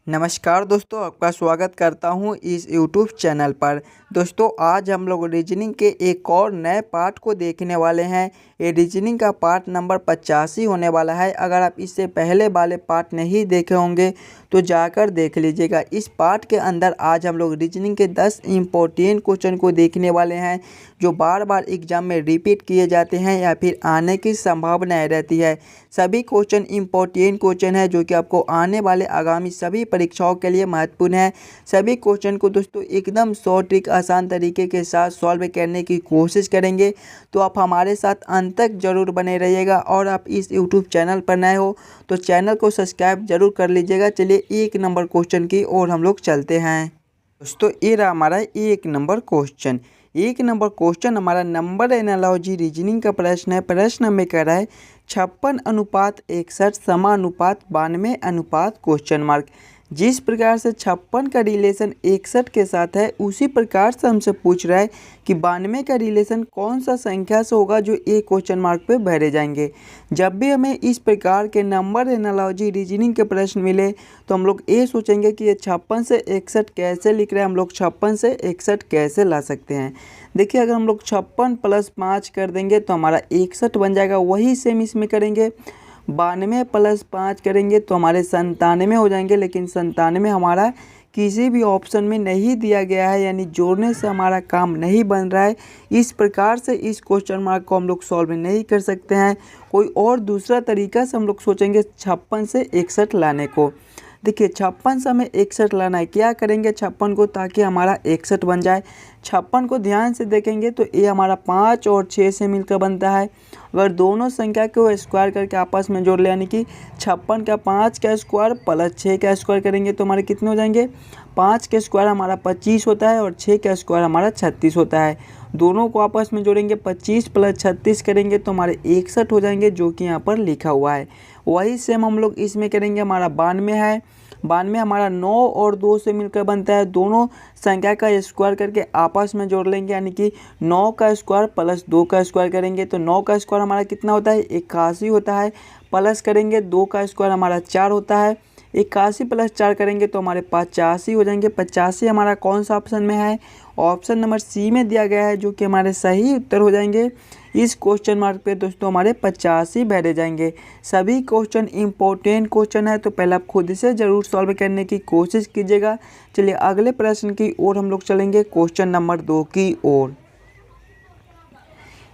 नमस्कार दोस्तों, आपका स्वागत करता हूं इस यूट्यूब चैनल पर। दोस्तों, आज हम लोग रीजनिंग के एक और नए पार्ट को देखने वाले हैं। ये रीजनिंग का पार्ट नंबर 85 होने वाला है। अगर आप इससे पहले वाले पार्ट नहीं देखे होंगे तो जाकर देख लीजिएगा। इस पार्ट के अंदर आज हम लोग रीजनिंग के 10 इम्पोर्टेंट क्वेश्चन को देखने वाले हैं जो बार बार एग्जाम में रिपीट किए जाते हैं या फिर आने की संभावनाएँ रहती है। सभी क्वेश्चन इम्पोर्टेंट क्वेश्चन है जो कि आपको आने वाले आगामी सभी परीक्षाओं के लिए महत्वपूर्ण है। सभी क्वेश्चन को दोस्तों एकदम शॉर्ट ट्रिक आसान तरीके के साथ सॉल्व करने की कोशिश करेंगे, तो आप हमारे साथ अंत तक जरूर बने रहिएगा। और आप इस यूट्यूब चैनल पर नए हो तो चैनल को सब्सक्राइब जरूर कर लीजिएगा। चलिए एक नंबर क्वेश्चन की ओर हम लोग चलते हैं। दोस्तों, ये रहा हमारा एक नंबर क्वेश्चन। एक नंबर क्वेश्चन हमारा नंबर एनालॉजी रीजनिंग का प्रश्न है। प्रश्न हमें कह रहा है 56:61 समानुपात 92:? जिस प्रकार से 56 का रिलेशन 61 के साथ है, उसी प्रकार से हमसे पूछ रहा है कि 92 का रिलेशन कौन सा संख्या से होगा जो एक क्वेश्चन मार्क पे भरे जाएंगे। जब भी हमें इस प्रकार के नंबर एनालॉजी रीजनिंग के प्रश्न मिले तो हम लोग ये सोचेंगे कि ये 56 से 61 कैसे लिख रहे हैं, हम लोग 56 से 61 कैसे ला सकते हैं। देखिए, अगर हम लोग 56 + 5 कर देंगे तो हमारा 61 बन जाएगा। वही सेम इसमें करेंगे, 92 + 5 करेंगे तो हमारे 97 हो जाएंगे। लेकिन 97 हमारा किसी भी ऑप्शन में नहीं दिया गया है, यानी जोड़ने से हमारा काम नहीं बन रहा है। इस प्रकार से इस क्वेश्चन मार्क को हम लोग सॉल्व नहीं कर सकते हैं। कोई और दूसरा तरीका से हम लोग सोचेंगे 56 से 61 लाने को। देखिए, 56 से हमें 61 लाना है। क्या करेंगे 56 को ताकि हमारा 61 बन जाए। 56 को ध्यान से देखेंगे तो ये हमारा 5 और 6 से मिलकर बनता है। अगर दोनों संख्या को स्क्वायर करके आपस में जोड़ ले, यानी कि 56 का 5 का स्क्वायर + 6 का स्क्वायर करेंगे तो हमारे कितने हो जाएंगे। 5 का स्क्वायर हमारा 25 होता है और 6 का स्क्वायर हमारा 36 होता है। दोनों को आपस में जोड़ेंगे, 25 + 36 करेंगे तो हमारे 61 हो जाएंगे, जो कि यहाँ पर लिखा हुआ है। वही सेम हम लोग इसमें करेंगे। हमारा 92 है। 92 हमारा 9 और 2 से मिलकर बनता है। दोनों संख्या का स्क्वायर करके आपस में जोड़ लेंगे, यानी कि 9 का स्क्वायर + 2 का स्क्वायर करेंगे तो 9 का स्क्वायर हमारा कितना होता है, 81 होता है। प्लस करेंगे 2 का स्क्वायर हमारा 4 होता है। 81 + 4 करेंगे तो हमारे 85 हो जाएंगे। 85 हमारा कौन सा ऑप्शन में है, ऑप्शन नंबर सी में दिया गया है, जो कि हमारे सही उत्तर हो जाएंगे। इस क्वेश्चन मार्क पे दोस्तों हमारे 85 भरे जाएंगे। सभी क्वेश्चन इंपॉर्टेंट क्वेश्चन है, तो पहले आप खुद से ज़रूर सॉल्व करने की कोशिश कीजिएगा। चलिए अगले प्रश्न की ओर हम लोग चलेंगे, क्वेश्चन नंबर 2 की ओर।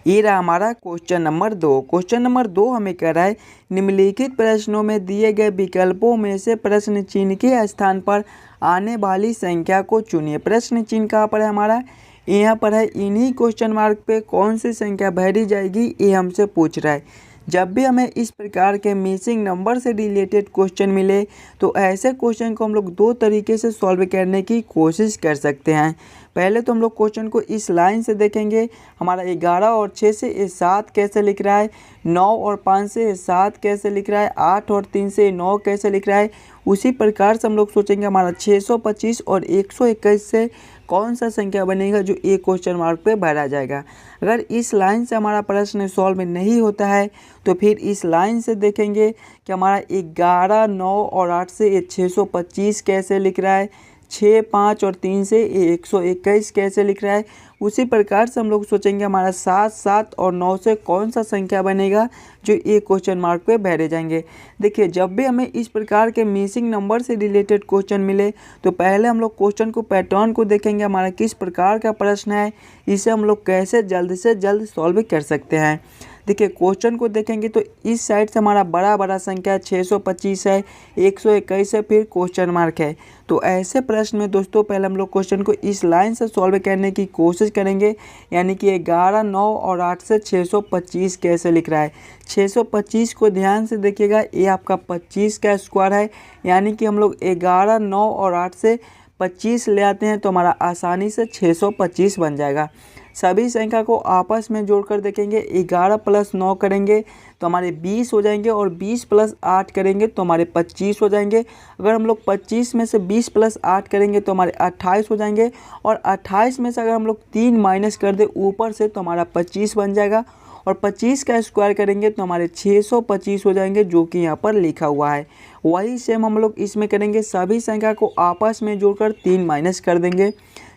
ये रहा हमारा क्वेश्चन नंबर 2। क्वेश्चन नंबर 2 हमें कह रहा है निम्नलिखित प्रश्नों में दिए गए विकल्पों में से प्रश्न चिन्ह के स्थान पर आने वाली संख्या को चुनिए। प्रश्न चिन्ह कहाँ पर है हमारा, यहाँ पर है। इन्हीं क्वेश्चन मार्क पे कौन सी संख्या भरी जाएगी ये हमसे पूछ रहा है। जब भी हमें इस प्रकार के मिसिंग नंबर से रिलेटेड क्वेश्चन मिले तो ऐसे क्वेश्चन को हम लोग दो तरीके से सॉल्व करने की कोशिश कर सकते हैं। पहले तो हम लोग क्वेश्चन को इस लाइन से देखेंगे। हमारा 11 और 6 से ये 7 कैसे लिख रहा है, 9 और 5 से ये 7 कैसे लिख रहा है, 8 और 3 से 9 कैसे लिख रहा है। उसी प्रकार से हम लोग सोचेंगे हमारा 625 और 121 से कौन सा संख्या बनेगा जो एक क्वेश्चन मार्क पे भरा जाएगा। अगर इस लाइन से हमारा प्रश्न सॉल्व नहीं होता है तो फिर इस लाइन से देखेंगे कि हमारा 11, 9 और 8 से ये 625 कैसे लिख रहा है, 6, 5 और 3 से ये 121 कैसे लिख रहा है। उसी प्रकार से हम लोग सोचेंगे हमारा 7, 7 और 9 से कौन सा संख्या बनेगा जो एक क्वेश्चन मार्क पे भरे जाएंगे। देखिए, जब भी हमें इस प्रकार के मिसिंग नंबर से रिलेटेड क्वेश्चन मिले तो पहले हम लोग क्वेश्चन को पैटर्न को देखेंगे, हमारा किस प्रकार का प्रश्न है, इसे हम लोग कैसे जल्द से जल्द सॉल्व कर सकते हैं। देखिए, क्वेश्चन को देखेंगे तो इस साइड से हमारा बड़ा संख्या 625 है, 121 है, फिर क्वेश्चन मार्क है। तो ऐसे प्रश्न में दोस्तों पहले हम लोग क्वेश्चन को इस लाइन से सॉल्व करने की कोशिश करेंगे, यानी कि 11, 9 और 8 से 625 कैसे लिख रहा है। 625 को ध्यान से देखिएगा, ये आपका 25 का स्क्वायर है, यानी कि हम लोग 11, 9 और 8 से 25 ले आते हैं तो हमारा आसानी से 625 बन जाएगा। सभी संख्या को आपस में जोड़कर देखेंगे, 11 + 9 करेंगे तो हमारे 20 हो जाएंगे और 20 + 8 करेंगे तो हमारे 25 हो जाएंगे। अगर हम लोग 25 में से 20 + 8 करेंगे तो हमारे 28 हो जाएंगे और 28 में से अगर हम लोग 3 माइनस कर दे ऊपर से तो हमारा 25 बन जाएगा। और 25 का स्क्वायर करेंगे तो हमारे 625 हो जाएंगे, जो कि यहाँ पर लिखा हुआ है। वही सेम हम लोग इसमें करेंगे, सभी संख्या को आपस में जोड़कर 3 माइनस कर देंगे।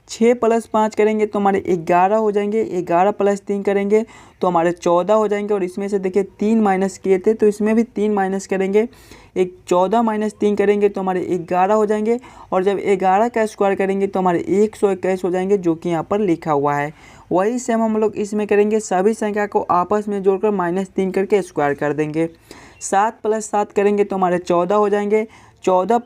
6 + 5 करेंगे तो हमारे 11 हो जाएंगे, 11 + 3 करेंगे तो हमारे 14 हो जाएंगे। और इसमें से देखिए 3 माइनस किए थे तो इसमें भी 3 माइनस करेंगे, 14 - 3 करेंगे तो हमारे 11 हो जाएंगे। और जब 11 का स्क्वायर करेंगे तो हमारे 121 हो जाएंगे, जो कि यहाँ पर लिखा हुआ है। वही सेम हम लोग इसमें करेंगे, सभी संख्या को आपस में जोड़कर -3 करके स्क्वायर कर देंगे। 7 + 7 करेंगे तो हमारे 14 हो जाएंगे, 14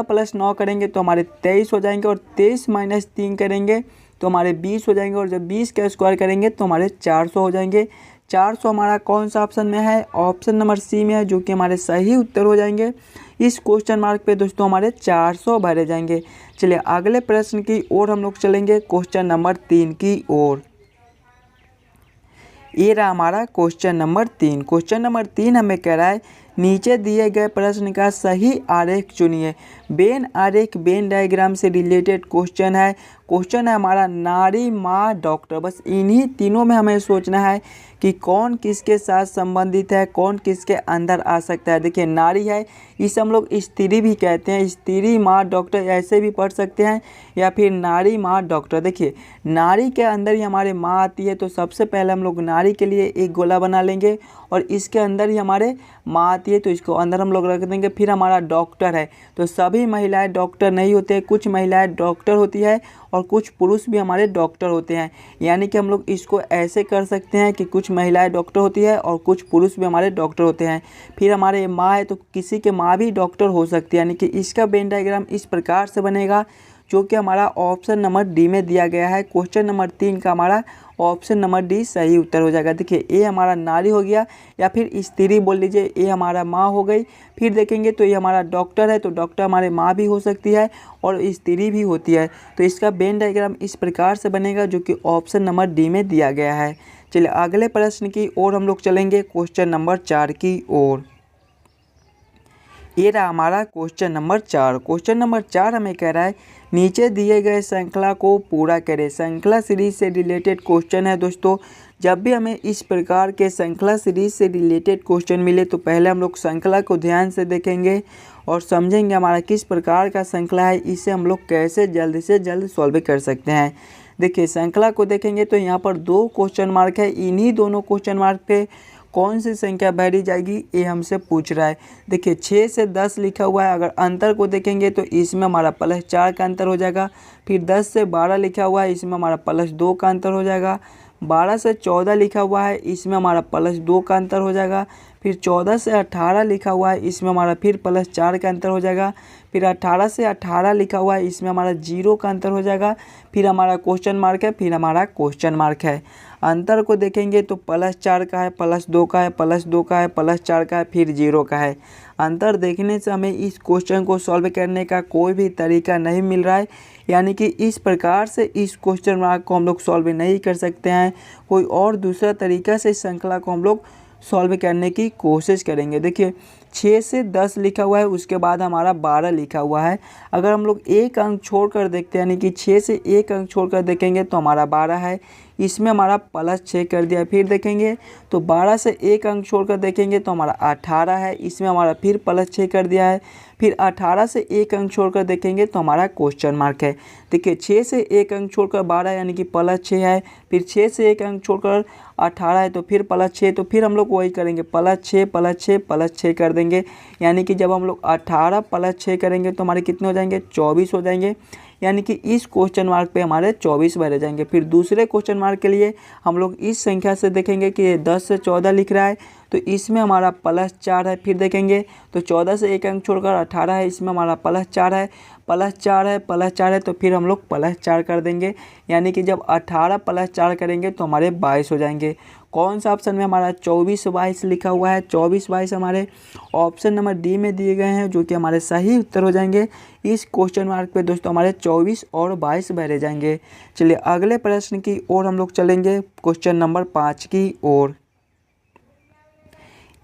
+ 9 करेंगे तो हमारे 23 हो जाएंगे। और 23 - 3 करेंगे तो हमारे 20 हो जाएंगे। और जब 20 का स्क्वायर करेंगे तो हमारे 400 हो जाएंगे। 400 हमारा कौन सा ऑप्शन में है? ऑप्शन नंबर सी में है, जो कि हमारे सही उत्तर हो जाएंगे। इस क्वेश्चन मार्क पे दोस्तों हमारे 400 भरे जाएंगे। चलिए अगले प्रश्न की ओर हम लोग चलेंगे, क्वेश्चन नंबर 3 की ओर। ये रहा हमारा क्वेश्चन नंबर 3। क्वेश्चन नंबर 3 हमें कह रहा है, नीचे दिए गए प्रश्न का सही आरेख चुनिए। वेन आरेख वेन डायग्राम से रिलेटेड क्वेश्चन है। क्वेश्चन है हमारा नारी, माँ, डॉक्टर। बस इन्हीं तीनों में हमें सोचना है कि कौन किसके साथ संबंधित है, कौन किसके अंदर आ सकता है। देखिए नारी है, इसे हम लोग स्त्री भी कहते हैं, स्त्री, माँ, डॉक्टर ऐसे भी पढ़ सकते हैं, या फिर नारी, माँ, डॉक्टर। देखिए नारी के अंदर ही हमारे माँ आती है, तो सबसे पहले हम लोग नारी के लिए एक गोला बना लेंगे और इसके अंदर ही हमारे माँ आती है, तो इसको अंदर हम लोग रख देंगे। फिर हमारा डॉक्टर है, तो सभी महिलाएं डॉक्टर नहीं होते, कुछ महिलाएं डॉक्टर होती है और कुछ पुरुष भी हमारे डॉक्टर होते हैं। यानी कि हम लोग इसको ऐसे कर सकते हैं कि कुछ महिलाएं डॉक्टर होती है और कुछ पुरुष भी हमारे डॉक्टर होते हैं। फिर हमारे माँ है, तो किसी के माँ भी डॉक्टर हो सकती है। यानी कि इसका वेन डायग्राम इस प्रकार से बनेगा, जो कि हमारा ऑप्शन नंबर डी में दिया गया है। क्वेश्चन नंबर 3 का हमारा ऑप्शन नंबर डी सही उत्तर हो जाएगा। देखिए ए हमारा नारी हो गया, या फिर स्त्री बोल लीजिए, ए हमारा माँ हो गई। फिर देखेंगे तो ये हमारा डॉक्टर है, तो डॉक्टर हमारे माँ भी हो सकती है और स्त्री भी होती है। तो इसका वेन डायग्राम इस प्रकार से बनेगा, जो कि ऑप्शन नंबर डी में दिया गया है। चलिए अगले प्रश्न की ओर हम लोग चलेंगे, क्वेश्चन नंबर 4 की ओर। ये रहा हमारा क्वेश्चन नंबर 4। क्वेश्चन नंबर 4 हमें कह रहा है, नीचे दिए गए श्रृंखला को पूरा करें। श्रृंखला सीरीज से रिलेटेड क्वेश्चन है दोस्तों। जब भी हमें इस प्रकार के श्रृंखला सीरीज से रिलेटेड क्वेश्चन मिले तो पहले हम लोग श्रृंखला को ध्यान से देखेंगे और समझेंगे हमारा किस प्रकार का श्रृंखला है, इसे हम लोग कैसे जल्द से जल्द सॉल्व कर सकते हैं। देखिए श्रृंखला को देखेंगे तो यहाँ पर 2 क्वेश्चन मार्क है, इन्हीं दोनों क्वेश्चन मार्क पे कौन सी संख्या भरी जाएगी ये हमसे पूछ रहा है। देखिए 6 से 10 लिखा हुआ है, अगर अंतर को देखेंगे तो इसमें हमारा +4 का अंतर हो जाएगा। फिर 10 से 12 लिखा हुआ है, इसमें हमारा +2 का अंतर हो जाएगा। 12 से 14 लिखा हुआ है, इसमें हमारा +2 का अंतर हो जाएगा। फिर 14 से 18 लिखा हुआ है, इसमें हमारा फिर +4 का अंतर हो जाएगा। फिर 18 से 18 लिखा हुआ है, इसमें हमारा 0 का अंतर हो जाएगा। फिर हमारा क्वेश्चन मार्क है, फिर हमारा क्वेश्चन मार्क है। अंतर को देखेंगे तो +4 का है, +2 का है, +2 का है, +4 का है, फिर 0 का है। अंतर देखने से हमें इस क्वेश्चन को सॉल्व करने का कोई भी तरीका नहीं मिल रहा है। यानी कि इस प्रकार से इस क्वेश्चन मार्क को हम लोग सॉल्व नहीं कर सकते हैं। कोई और दूसरा तरीका से इस श्रृंखला को हम लोग सॉल्व करने की कोशिश करेंगे। देखिए 6 से 10 लिखा हुआ है, उसके बाद हमारा 12 लिखा हुआ है। अगर हम लोग एक अंक छोड़कर देखते हैं, यानी कि 6 से एक अंक छोड़कर देखेंगे तो हमारा 12 है, इसमें हमारा +6 कर दिया। फिर देखेंगे तो 12 से एक अंक छोड़कर देखेंगे तो हमारा 18 है, इसमें हमारा फिर +6 कर दिया है। फिर 18 से एक अंक छोड़कर देखेंगे तो हमारा क्वेश्चन मार्क है। देखिए 6 से एक अंक छोड़कर 12 यानी कि +6 है। फिर 6 से एक अंक छोड़कर 18 है, तो फिर +6, तो फिर हम लोग वही करेंगे, +6 +6 +6 कर देंगे। यानी कि जब हम लोग 18 + 6 करेंगे तो हमारे कितने हो जाएंगे? 24 हो जाएंगे। यानी कि इस क्वेश्चन मार्क पे हमारे 24 भरे जाएंगे। फिर दूसरे क्वेश्चन मार्क के लिए हम लोग इस संख्या से देखेंगे कि ये 10 से 14 लिख रहा है, तो इसमें हमारा +4 है। फिर देखेंगे तो 14 से एक अंक छोड़कर 18 है, इसमें हमारा +4 है, +4 है, तो फिर हम लोग +4 कर देंगे। यानी कि जब 18 + 4 करेंगे तो हमारे 22 हो जाएंगे। कौन सा ऑप्शन में हमारा 24-22 लिखा हुआ है? 24-22 हमारे ऑप्शन नंबर डी में दिए गए हैं, जो कि हमारे सही उत्तर हो जाएंगे। इस क्वेश्चन मार्क पे दोस्तों हमारे 24 और 22 भरे जाएंगे। चलिए अगले प्रश्न की ओर हम लोग चलेंगे, क्वेश्चन नंबर 5 की ओर।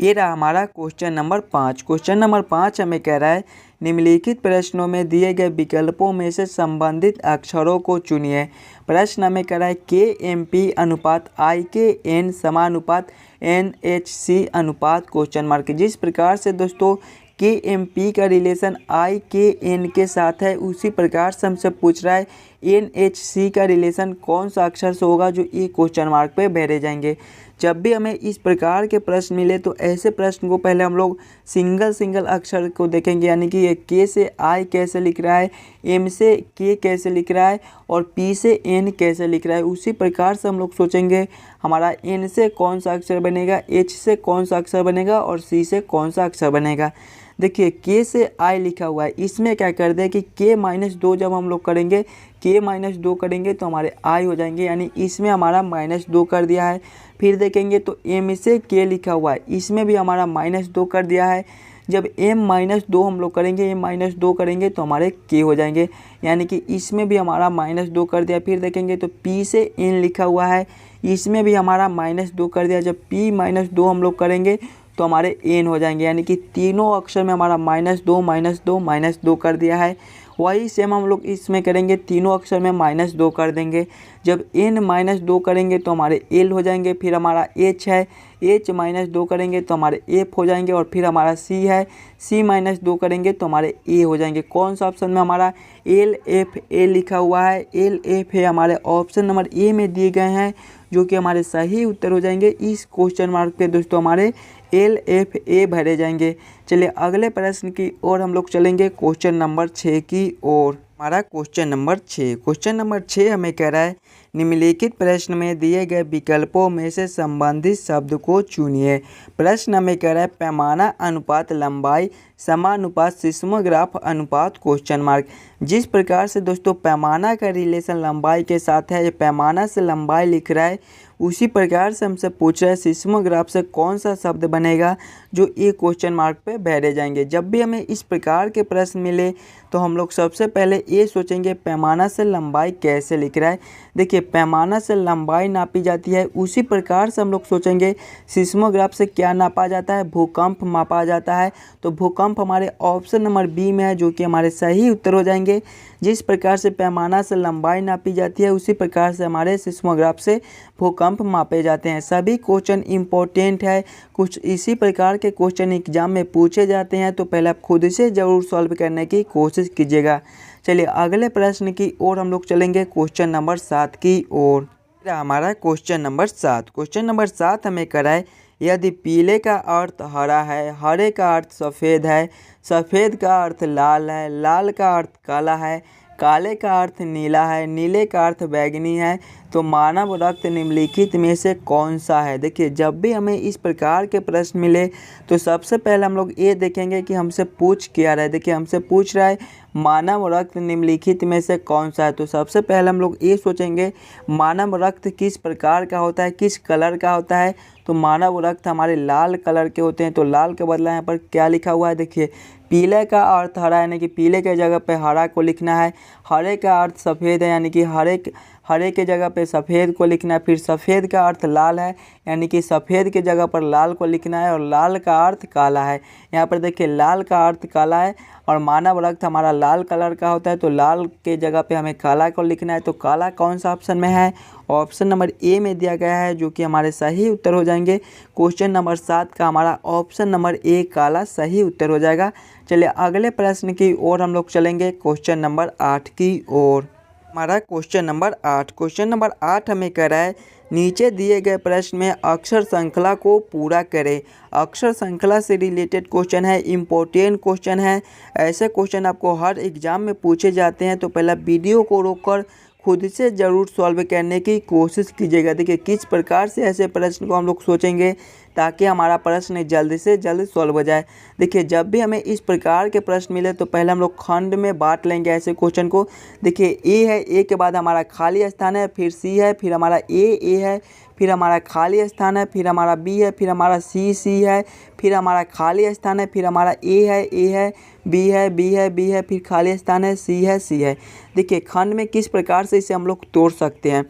ये रहा हमारा क्वेश्चन नंबर 5। क्वेश्चन नंबर 5 हमें कह रहा है निम्नलिखित प्रश्नों में दिए गए विकल्पों में से संबंधित अक्षरों को चुनिए। प्रश्न हमें कह रहा है KMP अनुपात IKN समानुपात NHC अनुपात क्वेश्चन मार्क। जिस प्रकार से दोस्तों KMP का रिलेशन IKN के साथ है, उसी प्रकार से हमसे पूछ रहा है NHC का रिलेशन कौन सा अक्षर से होगा, जो ये क्वेश्चन मार्क पे भरे जाएंगे। जब भी हमें इस प्रकार के प्रश्न मिले तो ऐसे प्रश्न को पहले हम लोग सिंगल अक्षर को देखेंगे, यानी कि ये K से I कैसे लिख रहा है, M से K कैसे लिख रहा है और P से N कैसे लिख रहा है। उसी प्रकार से हम लोग सोचेंगे हमारा N से कौन सा अक्षर बनेगा, H से कौन सा अक्षर बनेगा और C से कौन सा अक्षर बनेगा। देखिए K से I लिखा हुआ है, इसमें क्या कर दें कि K-2 जब हम लोग करेंगे, K-2 करेंगे तो हमारे I हो जाएंगे, यानी इसमें हमारा -2 कर दिया है। फिर देखेंगे तो M से K लिखा हुआ है, इसमें भी हमारा -2 कर दिया है। जब M-2 हम लोग करेंगे, M-2 करेंगे तो हमारे K हो जाएंगे, यानी कि इसमें भी हमारा -2 कर दिया। फिर देखेंगे तो P से N लिखा हुआ है, इसमें भी हमारा -2 कर दिया। जब P-2 हम लोग करेंगे तो हमारे N हो जाएंगे, यानी कि तीनों अक्षर में हमारा -2 कर दिया है। वही सेम हम लोग इसमें करेंगे, तीनों अक्षर में -2 कर देंगे। जब N-2 करेंगे तो हमारे L हो जाएंगे। फिर हमारा H है, H-2 करेंगे तो हमारे F हो जाएंगे। और फिर हमारा C है, C-2 करेंगे तो हमारे A हो जाएंगे। कौन सा ऑप्शन में हमारा LFA लिखा हुआ है, LFA हमारे ऑप्शन नंबर A में दिए गए हैं, जो कि हमारे सही उत्तर हो जाएंगे। इस क्वेश्चन मार्क पे दोस्तों हमारे LFA भरे जाएंगे। चलिए अगले प्रश्न की ओर हम लोग चलेंगे, क्वेश्चन नंबर 6 की ओर। हमारा क्वेश्चन नंबर 6 हमें कह रहा है निम्नलिखित प्रश्न में दिए गए विकल्पों में से संबंधित शब्द को चुनिए। प्रश्न हमें कह रहा है पैमाना अनुपात लंबाई समानुपात सिस्मोग्राफ अनुपात क्वेश्चन मार्क। जिस प्रकार से दोस्तों पैमाना का रिलेशन लंबाई के साथ है, ये पैमाना से लंबाई लिख रहा है, उसी प्रकार से हमसे पूछ रहा है सिस्मोग्राफ से कौन सा शब्द बनेगा, जो ये क्वेश्चन मार्क पे भरे जाएंगे। जब भी हमें इस प्रकार के प्रश्न मिले तो हम लोग सबसे पहले ये सोचेंगे पैमाना से लंबाई कैसे लिख रहा है। देखिए पैमाना से लंबाई नापी जाती है, उसी प्रकार से हम लोग सोचेंगे सिस्मोग्राफ से क्या नापा जाता है, भूकंप मापा जाता है। तो भूकंप हमारे ऑप्शन नंबर B में है, जो कि हमारे सही उत्तर हो जाएंगे। जिस प्रकार से पैमाना से लंबाई नापी जाती है, उसी प्रकार से हमारे सिस्मोग्राफ से भूकंप मापे जाते हैं। सभी क्वेश्चन इम्पोर्टेंट है, कुछ इसी प्रकार के क्वेश्चन एग्जाम में पूछे जाते हैं, तो पहले आप खुद से ज़रूर सॉल्व करने की कोशिश कीजिएगा। चलिए अगले प्रश्न की ओर हम लोग चलेंगे, क्वेश्चन नंबर 7 की ओर। हमारा क्वेश्चन नंबर 7 हमें कराए यदि पीले का अर्थ हरा है, हरे का अर्थ सफ़ेद है, सफ़ेद का अर्थ लाल है, लाल का अर्थ काला है, काले का अर्थ नीला है, नीले का अर्थ बैगनी है, तो मानव रक्त निम्नलिखित में से कौन सा है। देखिए जब भी हमें इस प्रकार के प्रश्न मिले तो सबसे पहले हम लोग ये देखेंगे कि हमसे पूछ क्या रहा है। देखिए हमसे पूछ रहा है मानव रक्त निम्नलिखित में से कौन सा है, तो सबसे पहले हम लोग ये सोचेंगे मानव रक्त किस प्रकार का होता है, किस कलर का होता है। तो मानव रक्त हमारे लाल कलर के होते हैं, तो लाल के बदला यहाँ पर क्या लिखा हुआ है। देखिए पीले का अर्थ हरा, यानी कि पीले के जगह पे हरा को लिखना है। हरे का अर्थ सफ़ेद है, यानी कि हरे के जगह पे सफ़ेद को लिखना है। फिर सफ़ेद का अर्थ लाल है, यानी कि सफ़ेद के जगह पर लाल को लिखना है। और लाल का अर्थ काला है, यहाँ पर देखिए लाल का अर्थ काला है और मानव रक्त हमारा लाल कलर का होता है, तो लाल के जगह पे हमें काला को लिखना है। तो काला कौन सा ऑप्शन में है, ऑप्शन नंबर A में दिया गया है, जो कि हमारे सही उत्तर हो जाएंगे। क्वेश्चन नंबर 7 का हमारा ऑप्शन नंबर A काला सही उत्तर हो जाएगा। चलिए अगले प्रश्न की ओर हम लोग चलेंगे, क्वेश्चन नंबर 8 की ओर। हमारा क्वेश्चन नंबर 8 हमें कह रहा है नीचे दिए गए प्रश्न में अक्षर श्रृंखला को पूरा करें। अक्षर श्रृंखला से रिलेटेड क्वेश्चन है, इम्पोर्टेंट क्वेश्चन है। ऐसे क्वेश्चन आपको हर एग्जाम में पूछे जाते हैं, तो पहला वीडियो को रोककर खुद से ज़रूर सॉल्व करने की कोशिश कीजिएगा। देखिए किस प्रकार से ऐसे प्रश्न को हम लोग सोचेंगे ताकि हमारा प्रश्न जल्द से जल्द सॉल्व हो जाए। देखिए जब भी हमें इस प्रकार के प्रश्न मिले तो पहले हम लोग खंड में बांट लेंगे ऐसे क्वेश्चन को। देखिए ए है, ए के बाद हमारा खाली स्थान है, फिर सी है, फिर हमारा ए है, फिर हमारा खाली स्थान है, फिर हमारा बी है, फिर हमारा सी है, फिर हमारा खाली स्थान है, फिर हमारा ए है, बी है, फिर खाली स्थान है, सी है। देखिए खंड में किस प्रकार से इसे हम लोग तोड़ सकते हैं।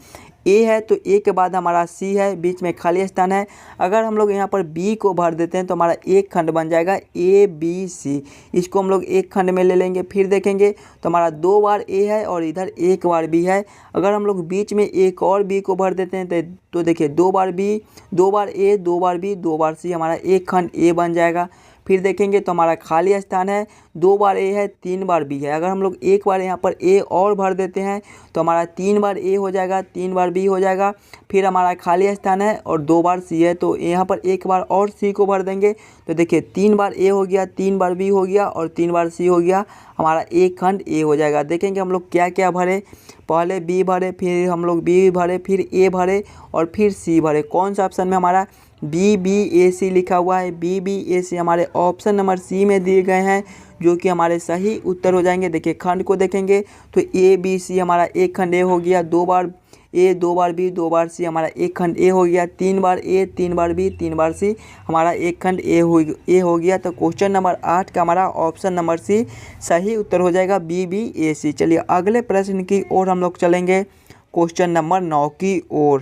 ए है तो ए के बाद हमारा सी है, बीच में खाली स्थान है। अगर हम लोग यहाँ पर बी को भर देते हैं तो हमारा एक खंड बन जाएगा ए बी सी। इसको हम लोग एक खंड में ले लेंगे। फिर देखेंगे तो हमारा 2 बार ए है और इधर 1 बार बी है। अगर हम लोग बीच में एक और बी को भर देते हैं तो देखिए 2 बार बी, 2 बार ए, 2 बार बी, 2 बार सी, हमारा एक खंड ए बन जाएगा। फिर देखेंगे तो हमारा खाली स्थान है, 2 बार ए है, 3 बार बी है। अगर हम लोग एक बार यहाँ पर ए और भर देते हैं तो हमारा 3 बार ए हो जाएगा, 3 बार बी हो जाएगा। फिर हमारा खाली स्थान है और 2 बार सी है, तो यहाँ पर एक बार और सी को भर देंगे तो देखिए 3 बार ए हो गया, 3 बार बी हो गया और 3 बार सी हो गया, हमारा एक खंड ए हो जाएगा। देखेंगे हम लोग क्या क्या भरे, पहले बी भरे, फिर हम लोग बी भरे, फिर ए भरे और फिर सी भरे। कौन सा ऑप्शन में हमारा बी बी ए सी लिखा हुआ है, बी बी ए सी हमारे ऑप्शन नंबर सी में दिए गए हैं, जो कि हमारे सही उत्तर हो जाएंगे। देखिए खंड को देखेंगे तो ए बी सी हमारा एक खंड ए हो गया, 2 बार ए, 2 बार बी, 2 बार सी, हमारा एक खंड ए हो गया। 3 बार ए, 3 बार बी, 3 बार सी, हमारा एक खंड ए हो गया। तो क्वेश्चन नंबर 8 का हमारा ऑप्शन नंबर सी सही उत्तर हो जाएगा, बी बी ए सी। चलिए अगले प्रश्न की ओर हम लोग चलेंगे, क्वेश्चन नंबर 9 की ओर।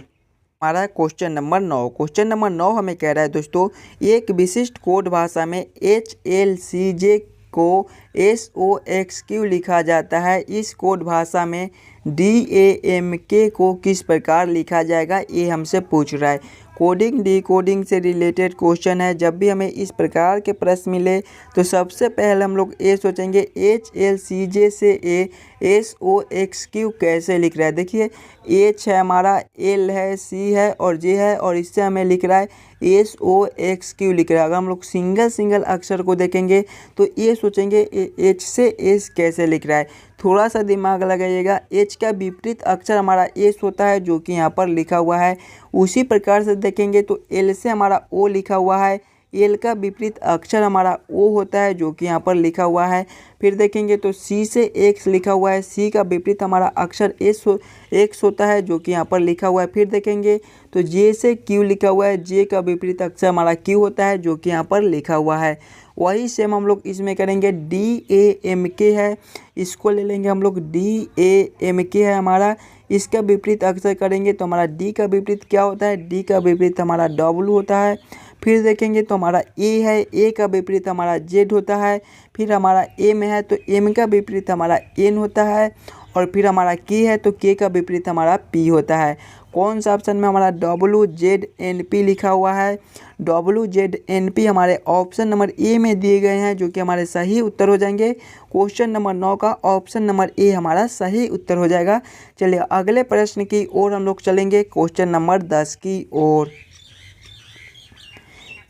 हमारा क्वेश्चन नंबर 9, क्वेश्चन नंबर 9 हमें कह रहा है दोस्तों, एक विशिष्ट कोड भाषा में HLCJ को SOXQ लिखा जाता है। इस कोड भाषा में DAMK को किस प्रकार लिखा जाएगा, ये हमसे पूछ रहा है। कोडिंग डिकोडिंग से रिलेटेड क्वेश्चन है। जब भी हमें इस प्रकार के प्रश्न मिले तो सबसे पहले हम लोग ये सोचेंगे HLCJ से SOXQ कैसे लिख रहा है। देखिए H है हमारा, L है, C है और J है और इससे हमें लिख रहा है SOXQ लिख रहा है। अगर हम लोग सिंगल अक्षर को देखेंगे तो ये सोचेंगे H से S कैसे लिख रहा है। थोड़ा सा दिमाग लगाइएगा, H का विपरीत अक्षर हमारा S होता है, जो कि यहाँ पर लिखा हुआ है। उसी प्रकार से देखेंगे तो L से हमारा O लिखा हुआ है, L का विपरीत अक्षर हमारा O होता है, जो कि यहाँ पर लिखा हुआ है। फिर देखेंगे तो C से X लिखा हुआ है, C का विपरीत हमारा अक्षर X होता है, जो कि यहाँ पर लिखा हुआ है। फिर देखेंगे तो J से Q लिखा हुआ है, J का विपरीत अक्षर हमारा Q होता है, जो कि यहाँ पर लिखा हुआ है। वही सेम हम लोग इसमें करेंगे, DAMK है, इसको ले लेंगे हम लोग, DAMK है हमारा, इसका विपरीत अक्षर करेंगे तो हमारा D का विपरीत क्या होता है, D का विपरीत हमारा W होता है। फिर देखेंगे तो हमारा A है, A का विपरीत हमारा Z होता है। फिर हमारा M है तो M का विपरीत हमारा N होता है। और फिर हमारा K है तो K का विपरीत हमारा P होता है। कौन सा ऑप्शन में हमारा WZNP लिखा हुआ है, WZNP हमारे ऑप्शन नंबर ए में दिए गए हैं, जो कि हमारे सही उत्तर हो जाएंगे। क्वेश्चन नंबर 9 का ऑप्शन नंबर ए हमारा सही उत्तर हो जाएगा। चलिए अगले प्रश्न की ओर हम लोग चलेंगे, क्वेश्चन नंबर 10 की ओर।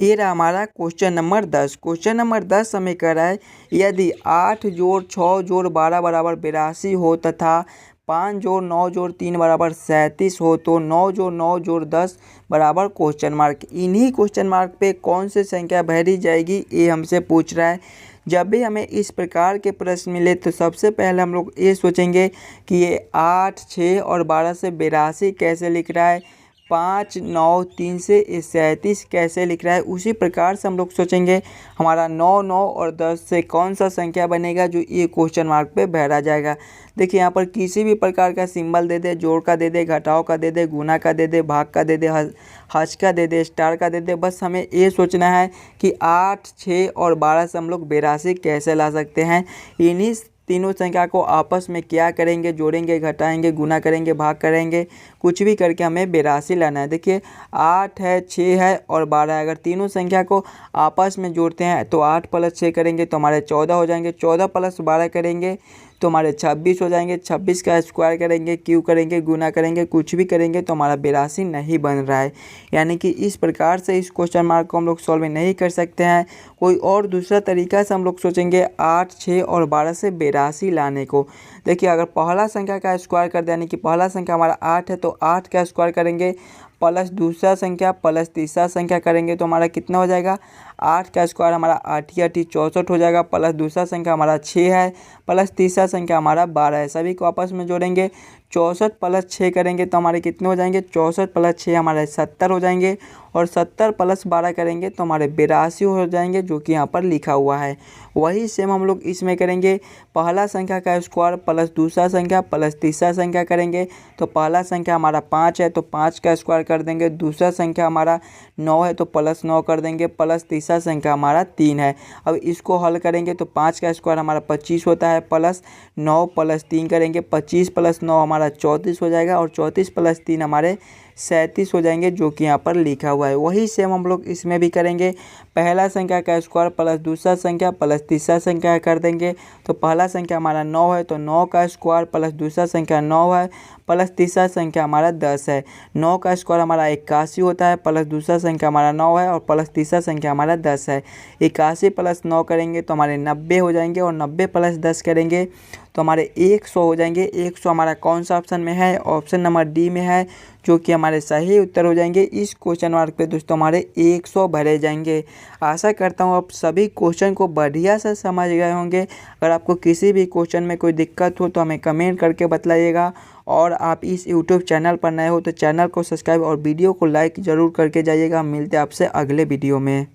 ये रहा हमारा क्वेश्चन नंबर 10। क्वेश्चन नंबर 10 हमें कह रहा है, यदि 8 जोड़ 6 जोड़ 12 बराबर 82 हो तथा 5 जोड़ 9 जोड़ 3 बराबर 37 हो तो 9 जोड़ 9 जोड़ 10 बराबर क्वेश्चन मार्क। इन्हीं क्वेश्चन मार्क पे कौन सी संख्या भरी जाएगी, ये हमसे पूछ रहा है। जब भी हमें इस प्रकार के प्रश्न मिले तो सबसे पहले हम लोग ये सोचेंगे कि ये 8, 6 और 12 से 82 कैसे लिख रहा है, 5, 9, 3 से 37 कैसे लिख रहा है। उसी प्रकार से हम लोग सोचेंगे हमारा 9, 9 और 10 से कौन सा संख्या बनेगा जो ये क्वेश्चन मार्क पे भरा जाएगा। देखिए यहाँ पर किसी भी प्रकार का सिंबल दे दे, जोड़ का दे दे, घटाव का दे दे, गुना का दे दे, भाग का दे दे, हज का दे दे, स्टार का दे दे। बस हमें ये सोचना है कि 8, 6 और 12 से हम लोग 82 कैसे ला सकते हैं। इन्हीं तीनों संख्या को आपस में क्या करेंगे, जोड़ेंगे, घटाएंगे, गुना करेंगे, भाग करेंगे, कुछ भी करके हमें 82 लाना है। देखिए 8 है, 6 है और 12 है। अगर तीनों संख्या को आपस में जोड़ते हैं तो 8 + 6 करेंगे तो हमारे 14 हो जाएंगे, 14 + 12 करेंगे तो हमारे 26 हो जाएंगे, 26 का स्क्वायर करेंगे, क्यू करेंगे, गुना करेंगे, कुछ भी करेंगे तो हमारा 82 नहीं बन रहा है। यानी कि इस प्रकार से इस क्वेश्चन मार्क को हम लोग सॉल्व नहीं कर सकते हैं। कोई और दूसरा तरीका से हम लोग सोचेंगे 8, 6 और 12 से 82 लाने को। देखिए अगर पहला संख्या का स्क्वायर कर दें, यानी कि पहला संख्या हमारा 8 है तो 8 का स्क्वायर करेंगे, प्लस दूसरा संख्या प्लस तीसरा संख्या करेंगे तो हमारा कितना हो जाएगा 8 का स्क्वायर हमारा 8 या 64 हो जाएगा। प्लस दूसरा संख्या हमारा 6 है प्लस तीसरा संख्या हमारा 12 है। सभी को आपस में जोड़ेंगे 64 प्लस 6 करेंगे तो हमारे कितने हो जाएंगे 64 प्लस 6 हमारे 70 हो जाएंगे और 70 प्लस 12 करेंगे तो हमारे 82 हो जाएंगे, जो कि यहाँ पर लिखा हुआ है। वही सेम हम लोग इसमें करेंगे। पहला संख्या का स्क्वायर प्लस दूसरा संख्या प्लस तीसरा संख्या करेंगे तो पहला संख्या हमारा 5 है तो 5 का स्क्वायर कर देंगे। दूसरा संख्या हमारा 9 है तो प्लस 9 कर देंगे प्लस तीसरा संख्या हमारा 3 है। अब इसको हल करेंगे तो 5 का स्क्वायर हमारा 25 होता है प्लस 9 प्लस 3 करेंगे 25 प्लस 9 हमारा 34 हो जाएगा और 34 प्लस 3 हमारे 37 हो जाएंगे, जो कि यहाँ पर लिखा हुआ है। वही सेम हम लोग इसमें भी करेंगे। पहला संख्या का स्क्वायर प्लस दूसरा संख्या प्लस तीसरा संख्या कर देंगे तो पहला संख्या हमारा 9 है तो 9 का स्क्वायर प्लस दूसरा संख्या 9 है प्लस तीसरा संख्या हमारा 10 है। 9 का स्क्वायर हमारा 81 होता है प्लस दूसरा संख्या हमारा 9 है और प्लस तीसरा संख्या हमारा 10 है। 81 प्लस 9 करेंगे तो हमारे 90 हो जाएंगे और 90 प्लस 10 करेंगे तो हमारे 100 हो जाएंगे। 100 हमारा कौन सा ऑप्शन में है, ऑप्शन नंबर डी में है, जो कि हमारे सही उत्तर हो जाएंगे। इस क्वेश्चन मार्क पे दोस्तों हमारे 100 भरे जाएंगे। आशा करता हूँ आप सभी क्वेश्चन को बढ़िया से समझ गए होंगे। अगर आपको किसी भी क्वेश्चन में कोई दिक्कत हो तो हमें कमेंट करके बताइएगा और आप इस यूट्यूब चैनल पर नए हो तो चैनल को सब्सक्राइब और वीडियो को लाइक ज़रूर करके जाइएगा। मिलते हैं आपसे अगले वीडियो में।